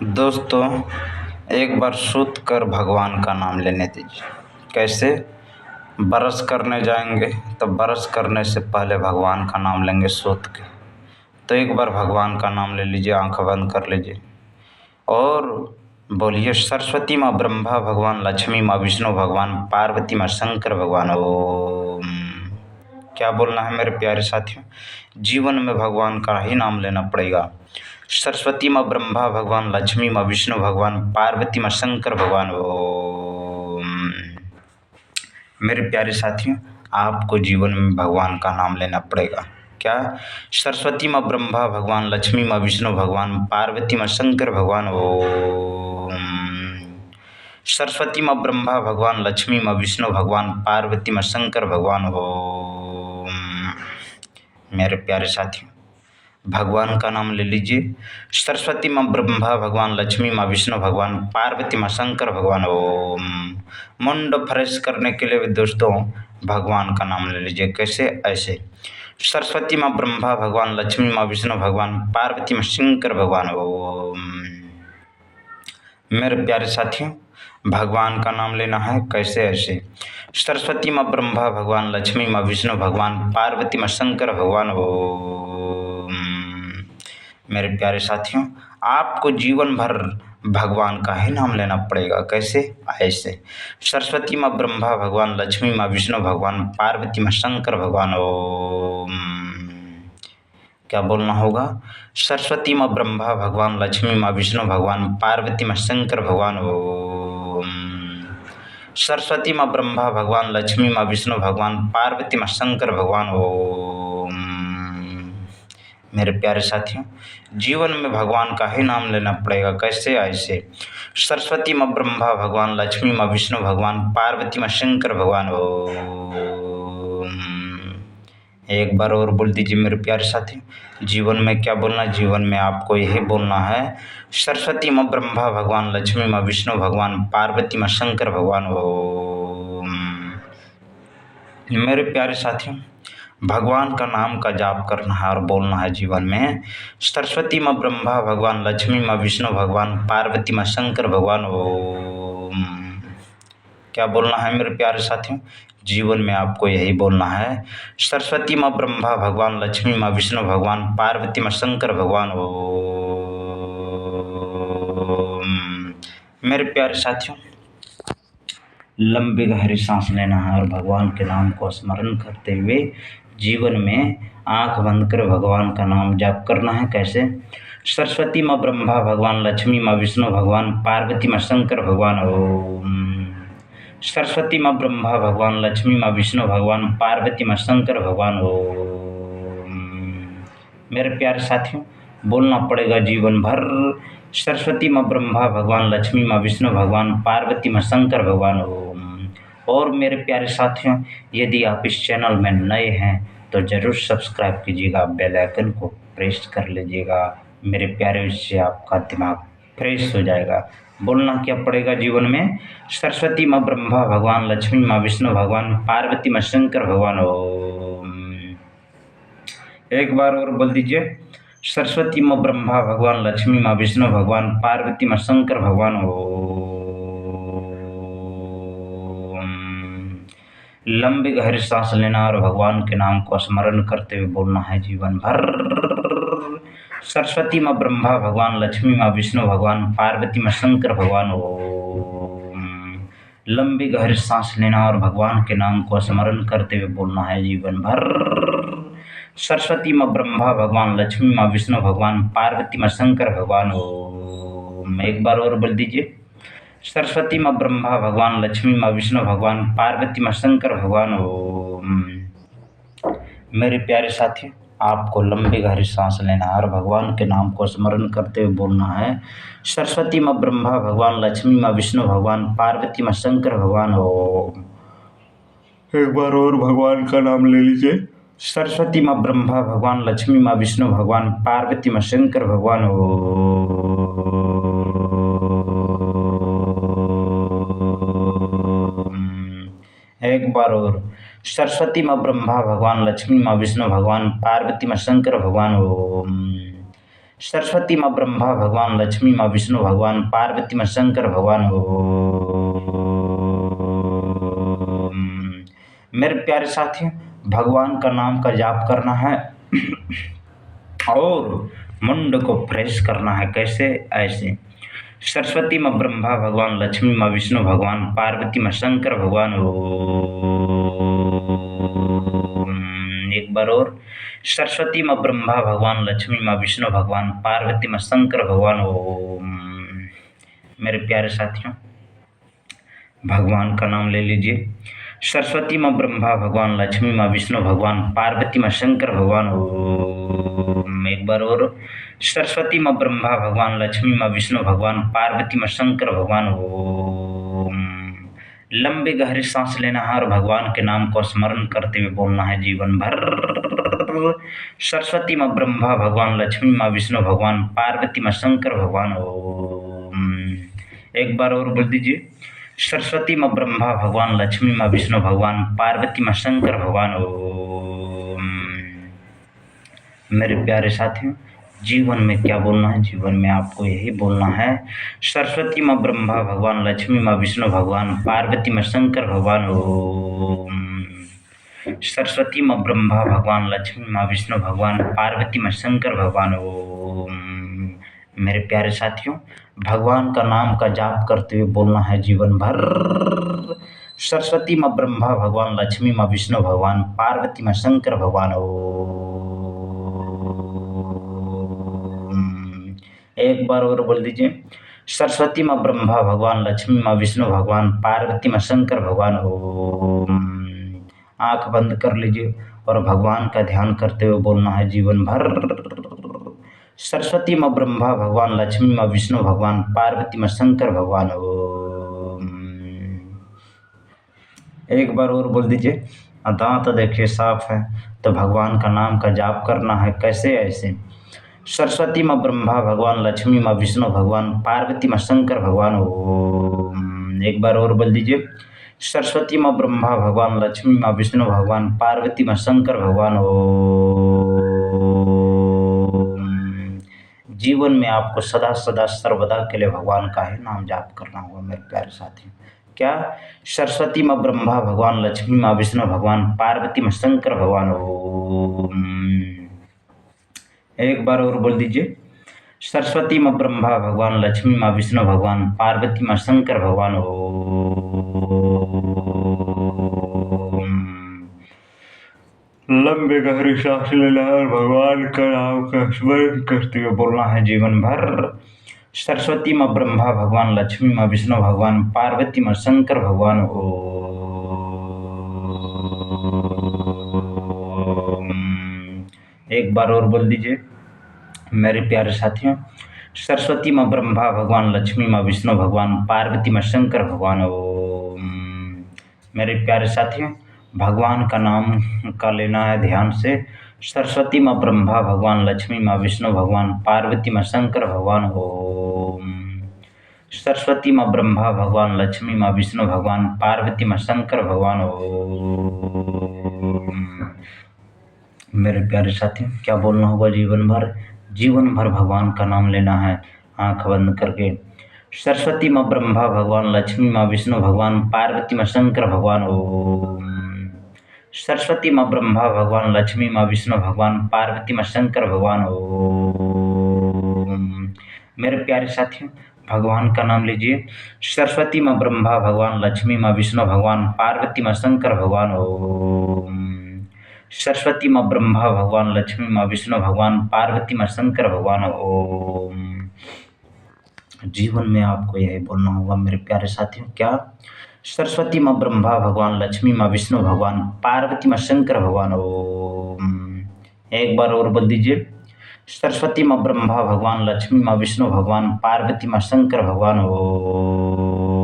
दोस्तों, एक बार सूत कर भगवान का नाम लेने दीजिए। कैसे? ब्रश करने जाएंगे तो ब्रश करने से पहले भगवान का नाम लेंगे सूत के। तो एक बार भगवान का नाम ले लीजिए, आंख बंद कर लीजिए और बोलिए सरस्वती माँ ब्रह्मा भगवान, लक्ष्मी माँ विष्णु भगवान, पार्वती माँ शंकर भगवान। ओम। क्या बोलना है मेरे प्यारे साथियों? जीवन में भगवान का ही नाम लेना पड़ेगा। सरस्वती माँ ब्रह्मा भगवान, लक्ष्मी माँ विष्णु भगवान, पार्वती माँ शंकर भगवान। ओम। मेरे प्यारे साथियों, आपको जीवन में भगवान का नाम लेना पड़ेगा। क्या? सरस्वती माँ ब्रह्मा भगवान, लक्ष्मी माँ विष्णु भगवान, पार्वती माँ शंकर भगवान। ओम। सरस्वती माँ ब्रह्मा भगवान, लक्ष्मी माँ विष्णु भगवान, पार्वती माँ शंकर भगवान। ओम। मेरे प्यारे साथियों, भगवान का नाम ले लीजिए। सरस्वती माँ ब्रह्मा भगवान, लक्ष्मी माँ विष्णु भगवान, पार्वती माँ शंकर भगवान। ओम। मुंड फ्रेश करने के लिए भी दोस्तों भगवान का नाम ले लीजिए। कैसे? ऐसे सरस्वती माँ ब्रह्मा भगवान, लक्ष्मी माँ विष्णु भगवान, पार्वती माँ शंकर भगवान। ओम। मेरे प्यारे साथियों, भगवान का नाम लेना है। कैसे? ऐसे सरस्वती माँ ब्रह्मा भगवान, लक्ष्मी माँ विष्णु भगवान, पार्वती माँ शंकर भगवान। ओम। मेरे प्यारे साथियों, आपको जीवन भर भगवान का ही नाम लेना पड़ेगा। कैसे? ऐसे सरस्वती माँ ब्रह्मा भगवान, लक्ष्मी माँ विष्णु भगवान, पार्वती माँ शंकर भगवान। ओम। क्या बोलना होगा? सरस्वती माँ ब्रह्मा भगवान, लक्ष्मी माँ विष्णु भगवान, पार्वती माँ शंकर भगवान। ओम। सरस्वती माँ ब्रह्मा भगवान, लक्ष्मी माँ विष्णु भगवान, पार्वती माँ शंकर भगवान। ओम। मेरे प्यारे साथियों, जीवन में भगवान का ही नाम लेना पड़ेगा। कैसे? ऐसे सरस्वती माँ ब्रह्मा भगवान, लक्ष्मी माँ विष्णु भगवान, पार्वती माँ शंकर भगवान। ओम। एक बार और बोल दीजिए मेरे प्यारे साथी। जीवन में क्या बोलना? जीवन में आपको यही बोलना है सरस्वती माँ ब्रह्मा भगवान, लक्ष्मी माँ विष्णु भगवान, पार्वती माँ शंकर भगवान। ओम। मेरे प्यारे साथियों, भगवान का नाम का जाप करना है और बोलना है जीवन में सरस्वती माँ ब्रह्मा भगवान, लक्ष्मी माँ विष्णु भगवान, पार्वती माँ शंकर भगवान। ओम। क्या बोलना है मेरे प्यारे साथियों? जीवन में आपको यही बोलना है सरस्वती माँ ब्रह्मा भगवान, लक्ष्मी माँ विष्णु भगवान, पार्वती माँ शंकर भगवान। ओम। मेरे प्यारे साथियों, लंबी गहरी सांस लेना है और भगवान के नाम को स्मरण करते हुए जीवन में आंख बंद कर भगवान का नाम जाप करना है। कैसे? सरस्वती माँ ब्रह्मा भगवान, लक्ष्मी माँ विष्णु भगवान, पार्वती माँ शंकर भगवान। ओम। सरस्वती माँ ब्रह्मा भगवान, लक्ष्मी माँ विष्णु भगवान, पार्वती माँ शंकर भगवान। ओम। मेरे प्यारे साथियों, बोलना पड़ेगा जीवन भर सरस्वती माँ ब्रह्मा भगवान, लक्ष्मी माँ विष्णु भगवान, पार्वती माँ शंकर भगवान। ओम। और मेरे प्यारे साथियों, यदि आप इस चैनल में नए हैं तो ज़रूर सब्सक्राइब कीजिएगा, बेल आइकन को प्रेस कर लीजिएगा। मेरे प्यारे, इससे आपका दिमाग फ्रेश हो जाएगा। बोलना क्या पड़ेगा जीवन में? सरस्वती माँ ब्रह्मा भगवान, लक्ष्मी माँ विष्णु भगवान, पार्वती माँ शंकर भगवान। ओम। एक बार और बोल दीजिए सरस्वती माँ ब्रह्मा भगवान, लक्ष्मी माँ विष्णु भगवान, पार्वती माँ शंकर भगवान। ओम। लंबी गहरी सांस लेना और भगवान के नाम को स्मरण करते हुए बोलना है जीवन भर सरस्वती माँ ब्रह्मा भगवान, लक्ष्मी माँ विष्णु भगवान, पार्वती माँ शंकर भगवान। ओम। लंबी गहरी सांस लेना और भगवान के नाम को स्मरण करते हुए बोलना है जीवन भर सरस्वती माँ ब्रह्मा भगवान, लक्ष्मी माँ विष्णु भगवान, पार्वती माँ शंकर भगवान। ओम। एक बार और बोल दीजिए सरस्वती माँ ब्रह्मा भगवान, लक्ष्मी माँ विष्णु भगवान, पार्वती माँ शंकर भगवान। ओम। मेरे प्यारे साथी, आपको लंबी गहरी सांस लेना है और भगवान के नाम को स्मरण करते हुए बोलना है सरस्वती माँ ब्रह्मा भगवान, लक्ष्मी माँ विष्णु भगवान, पार्वती माँ शंकर भगवान। ओम। एक बार और भगवान का नाम ले लीजिए सरस्वती माँ ब्रह्मा भगवान, लक्ष्मी माँ विष्णु भगवान, पार्वती माँ शंकर भगवान। एक बार और सरस्वती माँ ब्रह्मा भगवान, लक्ष्मी माँ विष्णु भगवान, पार्वती माँ शंकर भगवान। ओम। सरस्वती माँ ब्रह्मा भगवान, लक्ष्मी माँ विष्णु भगवान, पार्वती माँ शंकर भगवान। ओम। मेरे प्यारे साथियों, भगवान का नाम का जाप करना है और मुंड को फ्रेश करना है। कैसे? ऐसे सरस्वती माँ ब्रह्मा भगवान, लक्ष्मी माँ विष्णु भगवान, पार्वती माँ शंकर भगवान। ओम। एक बार और सरस्वती माँ ब्रह्मा भगवान, लक्ष्मी माँ विष्णु भगवान, पार्वती माँ शंकर भगवान। ओम। मेरे प्यारे साथियों, भगवान का नाम ले लीजिए। सरस्वती माँ ब्रह्मा भगवान, लक्ष्मी माँ विष्णु भगवान, पार्वती माँ शंकर भगवान। ओम। एक बार और सरस्वती माँ ब्रह्मा भगवान, लक्ष्मी माँ विष्णु भगवान, पार्वती माँ शंकर भगवान। ओम। लंबी गहरी सांस लेना है और भगवान के नाम को स्मरण करते हुए बोलना है जीवन भर। सरस्वती माँ ब्रह्मा भगवान, लक्ष्मी माँ विष्णु भगवान, पार्वती माँ शंकर भगवान। ओम। एक बार और बोल दीजिए। सरस्वती माँ ब्रह्मा भगवान, लक्ष्मी माँ विष्णु भगवान, पार्वती माँ शंकर भगवान। ओम। मेरे प्यारे साथियों, जीवन में क्या बोलना है? जीवन में आपको यही बोलना है, सरस्वती माँ ब्रह्मा भगवान, लक्ष्मी माँ विष्णु भगवान, पार्वती माँ शंकर भगवान। ओम। सरस्वती माँ ब्रह्मा भगवान, लक्ष्मी माँ विष्णु भगवान, पार्वती माँ शंकर भगवान। ओम। मेरे प्यारे साथियों, भगवान का नाम का जाप करते हुए बोलना है जीवन भर। सरस्वती माँ ब्रह्मा भगवान, लक्ष्मी माँ विष्णु भगवान, पार्वती माँ शंकर भगवान। ओम। एक बार और बोल दीजिए। सरस्वती माँ ब्रह्मा भगवान, लक्ष्मी माँ विष्णु भगवान, पार्वती माँ शंकर भगवान। ओम। आंख बंद कर लीजिए और भगवान का ध्यान करते हुए बोलना है जीवन भर। सरस्वती माँ ब्रह्मा भगवान, लक्ष्मी माँ विष्णु भगवान, पार्वती माँ शंकर भगवान। ओम। एक बार और बोल दीजिए। दांत देखिए साफ है तो भगवान का नाम का जाप करना है। कैसे? ऐसे सरस्वती माँ ब्रह्मा भगवान, लक्ष्मी माँ विष्णु भगवान, पार्वती माँ शंकर भगवान। ओम। एक बार और बोल दीजिए। सरस्वती माँ ब्रह्मा भगवान, लक्ष्मी माँ विष्णु भगवान, पार्वती माँ शंकर भगवान। ओम। जीवन में आपको सदा सदा सर्वदा के लिए भगवान का ही नाम जाप करना होगा मेरे प्यारे साथियों। क्या? सरस्वती माँ ब्रह्मा भगवान, लक्ष्मी माँ विष्णु भगवान, पार्वती माँ शंकर भगवान। ओम। एक बार और बोल दीजिए। सरस्वती माँ ब्रह्मा भगवान, लक्ष्मी माँ विष्णु भगवान, पार्वती माँ शंकर भगवान। ओम। लंबे गहरी सांस लेना और भगवान का नाम का स्मरण करते हुए बोलना है जीवन भर। सरस्वती माँ ब्रह्मा भगवान, लक्ष्मी माँ विष्णु भगवान, पार्वती माँ शंकर भगवान। ओम। एक बार और बोल दीजिए मेरे प्यारे साथियों। सरस्वती माँ ब्रह्मा भगवान, लक्ष्मी माँ विष्णु भगवान, पार्वती माँ शंकर भगवान। ओम। मेरे प्यारे साथियों, भगवान का नाम का लेना है ध्यान से। सरस्वती माँ ब्रह्मा भगवान, लक्ष्मी माँ विष्णु भगवान, पार्वती माँ शंकर भगवान। ओम। सरस्वती माँ ब्रह्मा भगवान, लक्ष्मी माँ विष्णु भगवान, पार्वती माँ शंकर भगवान। ओम। मेरे प्यारे साथियों, क्या बोलना होगा जीवन भर? जीवन भर भगवान का नाम लेना है आंख बंद करके। सरस्वती माँ ब्रह्मा भगवान, लक्ष्मी माँ विष्णु भगवान, पार्वती माँ शंकर भगवान। ओम। सरस्वती माँ ब्रह्मा भगवान, लक्ष्मी माँ विष्णु भगवान, पार्वती माँ शंकर भगवान। ओम। मेरे प्यारे साथियों, भगवान का नाम लीजिए। सरस्वती माँ ब्रह्मा भगवान, लक्ष्मी माँ विष्णु भगवान, पार्वती माँ शंकर भगवान। ओम। सरस्वती माँ ब्रह्मा भगवान, लक्ष्मी माँ विष्णु भगवान, पार्वती माँ शंकर भगवान। ओम। जीवन में आपको यही बोलना होगा मेरे प्यारे साथियों। क्या? सरस्वती माँ ब्रह्मा भगवान, लक्ष्मी माँ विष्णु भगवान, पार्वती माँ शंकर भगवान। ओम। एक बार और बोल दीजिए। सरस्वती माँ ब्रह्मा भगवान, लक्ष्मी माँ विष्णु भगवान, पार्वती माँ शंकर भगवान। ओम।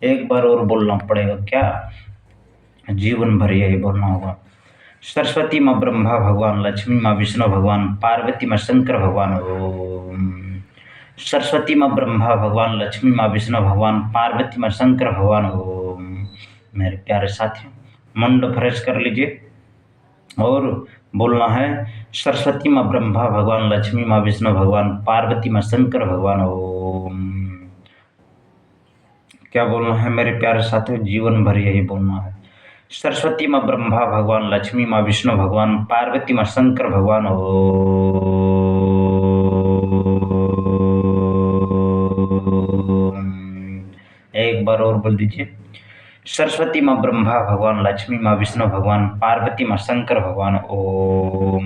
एक बार और बोलना पड़ेगा। क्या? जीवन भर यही बोलना होगा। सरस्वती माँ ब्रह्मा भगवान, लक्ष्मी माँ विष्णु भगवान, पार्वती माँ शंकर भगवान। ओम। सरस्वती माँ ब्रह्मा भगवान, लक्ष्मी माँ विष्णु भगवान, पार्वती माँ शंकर भगवान। ओम। मेरे प्यारे साथियों, मुंड फ्रेश कर लीजिए और बोलना है सरस्वती माँ ब्रह्मा भगवान, लक्ष्मी माँ विष्णु भगवान, पार्वती माँ शंकर भगवान। ओम। क्या बोलना है मेरे प्यारे साथियों, जीवन भर यही बोलना है। सरस्वती माँ ब्रह्मा भगवान, लक्ष्मी माँ विष्णु भगवान, पार्वती माँ शंकर भगवान। एक बार और बोल दीजिए। सरस्वती माँ ब्रह्मा भगवान, लक्ष्मी माँ विष्णु भगवान, पार्वती माँ शंकर भगवान। ओम।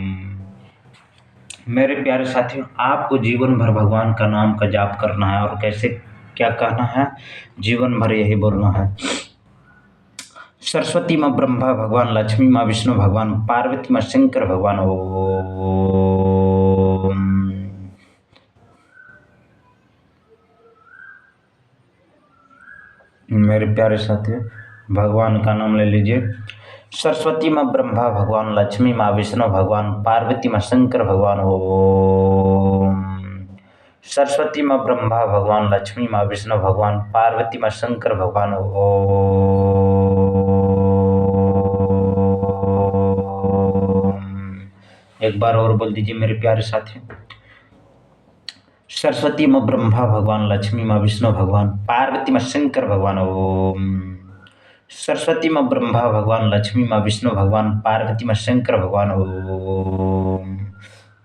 मेरे प्यारे साथियों, आपको जीवन भर भगवान का नाम का जाप करना है। और कैसे क्या कहना है, जीवन भर यही बोलना है। सरस्वती माँ ब्रह्मा भगवान, लक्ष्मी माँ विष्णु भगवान, पार्वती माँ शंकर भगवान। ओम। मेरे प्यारे साथियों, भगवान का नाम ले लीजिए। सरस्वती माँ ब्रह्मा भगवान, लक्ष्मी माँ विष्णु भगवान, पार्वती माँ शंकर भगवान। ओम। सरस्वती माँ ब्रह्मा भगवान, लक्ष्मी माँ विष्णु भगवान, पार्वती माँ शंकर भगवान। ओम। एक बार और बोल दीजिए मेरे प्यारे साथियों। सरस्वती माँ ब्रह्मा भगवान, लक्ष्मी माँ विष्णु भगवान, पार्वती माँ शंकर भगवान। ओम। सरस्वती माँ ब्रह्मा भगवान, लक्ष्मी माँ विष्णु भगवान, पार्वती माँ शंकर भगवान। ओम।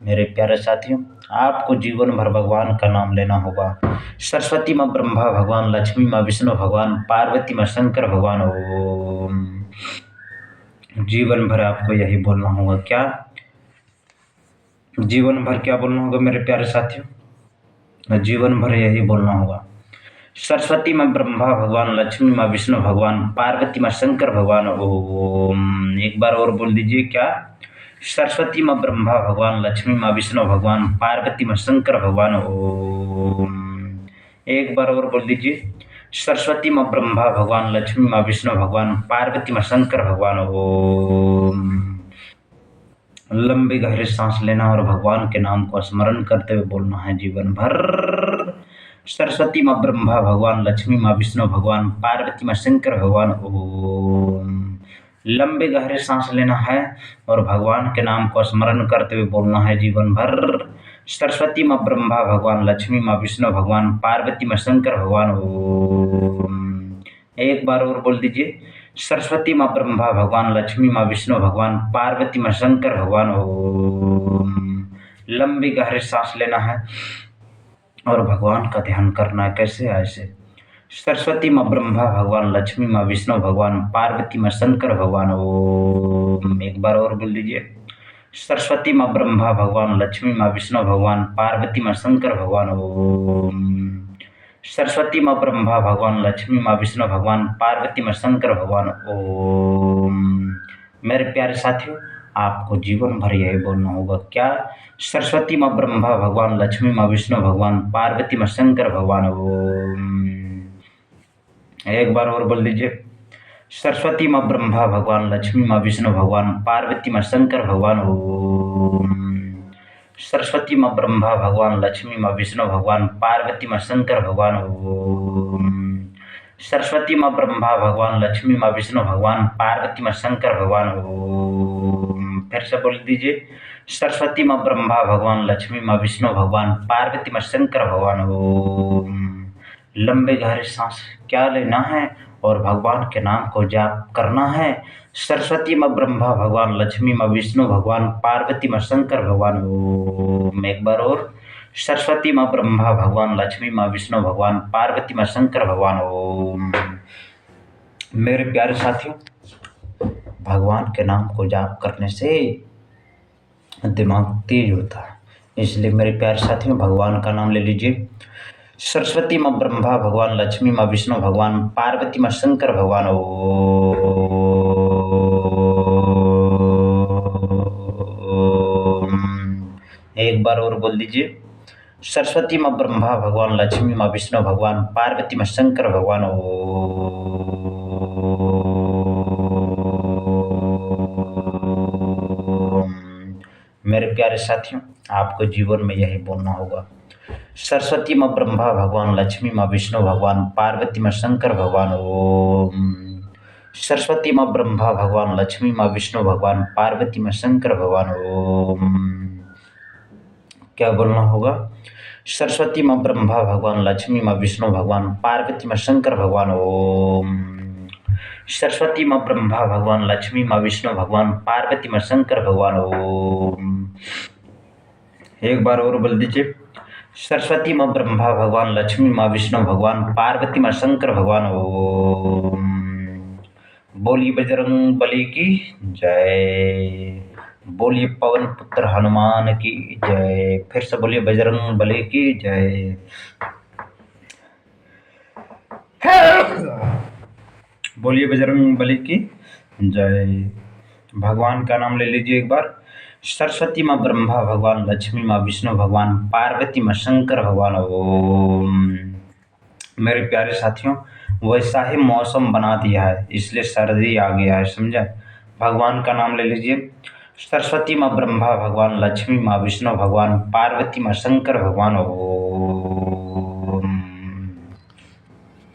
मेरे प्यारे साथियों, आपको जीवन भर भगवान का नाम लेना होगा। सरस्वती माँ ब्रह्मा भगवान, लक्ष्मी माँ विष्णु भगवान, पार्वती माँ शंकर भगवान। ओम। जीवन भर आपको यही बोलना होगा। क्या जीवन भर क्या बोलना होगा मेरे प्यारे साथियों, जीवन भर यही बोलना होगा। सरस्वती माँ ब्रह्मा भगवान, लक्ष्मी माँ विष्णु भगवान, पार्वती माँ शंकर भगवान। ओम। एक बार और बोल दीजिए। क्या सरस्वती माँ ब्रह्मा भगवान, लक्ष्मी माँ विष्णु भगवान, पार्वती माँ शंकर भगवान। ओम। एक बार और बोल दीजिए। सरस्वती माँ ब्रह्मा भगवान, लक्ष्मी माँ विष्णु भगवान, पार्वती माँ शंकर भगवान। ओम। लंबी गहरी सांस लेना और भगवान के नाम को स्मरण करते हुए बोलना है जीवन भर। सरस्वती माँ ब्रह्मा भगवान, लक्ष्मी माँ विष्णु भगवान, पार्वती माँ शंकर भगवान। ओम। लंबे गहरे सांस लेना है और भगवान के नाम को स्मरण करते हुए बोलना है जीवन भर। सरस्वती माँ ब्रह्मा भगवान, लक्ष्मी माँ विष्णु भगवान, पार्वती माँ शंकर भगवान। ओम। एक बार और बोल दीजिए। सरस्वती माँ ब्रह्मा भगवान, लक्ष्मी माँ विष्णु भगवान, पार्वती माँ शंकर भगवान। ओम। लंबी गहरी सांस लेना है और भगवान का ध्यान करना है। कैसे? ऐसे। सरस्वती माँ ब्रह्मा भगवान, लक्ष्मी माँ विष्णु भगवान, पार्वती माँ शंकर भगवान। ओम। एक बार और बोल दीजिए। सरस्वती माँ ब्रह्मा भगवान, लक्ष्मी माँ विष्णु भगवान, पार्वती माँ शंकर भगवान। ओम। सरस्वती माँ ब्रह्मा भगवान, लक्ष्मी माँ विष्णु भगवान, पार्वती माँ शंकर भगवान। ओम। मेरे प्यारे साथियों, आपको जीवन भर यही बोलना होगा। क्या सरस्वती माँ ब्रह्मा भगवान, लक्ष्मी माँ विष्णु भगवान, पार्वती माँ शंकर भगवान। ओम। एक बार और बोल दीजिए। सरस्वती माँ ब्रह्मा भगवान, लक्ष्मी माँ विष्णु भगवान, पार्वती माँ शंकर भगवान। ओम। सरस्वती माँ ब्रह्मा भगवान, लक्ष्मी माँ विष्णु भगवान, पार्वती माँ शंकर भगवान। ओम। सरस्वती माँ ब्रह्मा भगवान, लक्ष्मी माँ विष्णु भगवान, पार्वती माँ शंकर भगवान। ओम। फिर से बोल दीजिए। सरस्वती माँ ब्रह्मा भगवान, लक्ष्मी माँ विष्णु भगवान, पार्वती माँ शंकर भगवान। ओम। लंबे गहरे सांस क्या लेना है और भगवान के नाम को जाप करना है। सरस्वती माँ ब्रह्मा भगवान, लक्ष्मी माँ विष्णु भगवान, पार्वती माँ शंकर भगवान। ओम। एक बार और। सरस्वती माँ ब्रह्मा भगवान, लक्ष्मी माँ विष्णु भगवान, पार्वती माँ शंकर भगवान। ओम। मेरे प्यारे साथियों, भगवान के नाम को जाप करने से दिमाग तेज होता है, इसलिए मेरे प्यारे साथियों भगवान का नाम ले लीजिए। सरस्वती माँ ब्रह्मा भगवान, लक्ष्मी माँ विष्णु भगवान, पार्वती माँ शंकर भगवान। ओम। एक बार और बोल दीजिए। सरस्वती माँ ब्रह्मा भगवान, लक्ष्मी माँ विष्णु भगवान, पार्वती माँ शंकर भगवान। ओम। मेरे प्यारे साथियों, आपको जीवन में यही बोलना होगा। सरस्वती माँ ब्रह्मा भगवान, लक्ष्मी माँ विष्णु भगवान, पार्वती माँ शंकर भगवान। ओम। सरस्वती माँ ब्रह्मा भगवान, लक्ष्मी माँ विष्णु भगवान, पार्वती माँ शंकर भगवान। ओम। क्या बोलना होगा? सरस्वती माँ ब्रह्मा भगवान, लक्ष्मी माँ विष्णु भगवान, पार्वती माँ शंकर भगवान। ओम। सरस्वती माँ ब्रह्मा भगवान, लक्ष्मी माँ विष्णु भगवान, पार्वती माँ शंकर भगवान। ओम। एक बार और बोल दीजिए। सरस्वती माँ ब्रह्मा भगवान, लक्ष्मी माँ विष्णु भगवान, पार्वती माँ शंकर भगवान। ओम। बोलिए बजरंग बली की जय। बोलिए पवन पुत्र हनुमान की जय। फिर से बोलिए बजरंग बली की जय। बोलिए बजरंग बली की जय। भगवान का नाम ले लीजिए एक बार। सरस्वती माँ ब्रह्मा भगवान, लक्ष्मी माँ विष्णु भगवान, पार्वती माँ शंकर भगवान। ओम। मेरे प्यारे साथियों, वैसा ही मौसम बना दिया है, इसलिए सर्दी आ गया है, समझे? भगवान का नाम ले लीजिए। सरस्वती माँ ब्रह्मा भगवान, लक्ष्मी माँ विष्णु भगवान, पार्वती माँ शंकर भगवान। ओम।